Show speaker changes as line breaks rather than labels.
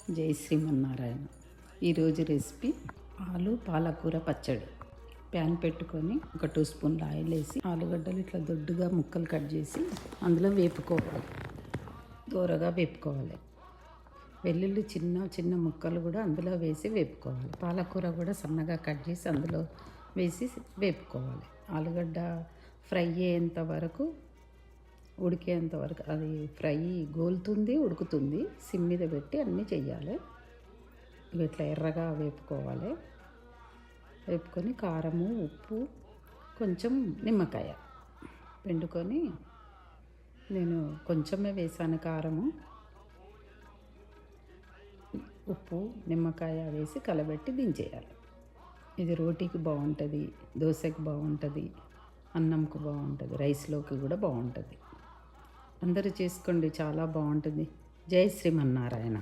జై శ్రీమన్నారాయణ. ఈరోజు రెసిపీ ఆలు పాలకూర పచ్చడి. ప్యాన్ పెట్టుకొని 1 స్పూన్ల ఆయిల్ వేసి ఆలుగడ్డలు ఇట్లా దొడ్డుగా ముక్కలు కట్ చేసి అందులో వేపుకోవాలి. దూరగా వేపుకోవాలి. వెల్లుల్లి చిన్న చిన్న ముక్కలు కూడా అందులో వేసి వేపుకోవాలి. పాలకూర కూడా సన్నగా కట్ చేసి అందులో వేసి వేపుకోవాలి. ఆలుగడ్డ ఫ్రై అయ్యేంత వరకు, ఉడికేంత వరకు, అది ఫ్రై గోలుతుంది, ఉడుకుతుంది. సిమ్ మీద పెట్టి అన్నీ చెయ్యాలి. ఇట్లా ఎర్రగా వేపుకోవాలి. వేపుకొని కారము, ఉప్పు, కొంచెం నిమ్మకాయ పిండుకొని, నేను కొంచెమే వేసాను కారము, ఉప్పు, నిమ్మకాయ వేసి కలబెట్టి దించేయాలి. ఇది రోటీకి బాగుంటుంది, దోశకి బాగుంటుంది, అన్నంకు బాగుంటుంది, రైస్లోకి కూడా బాగుంటుంది. అందరూ చేసుకోండి, చాలా బాగుంటుంది. జై శ్రీమన్నారాయణ.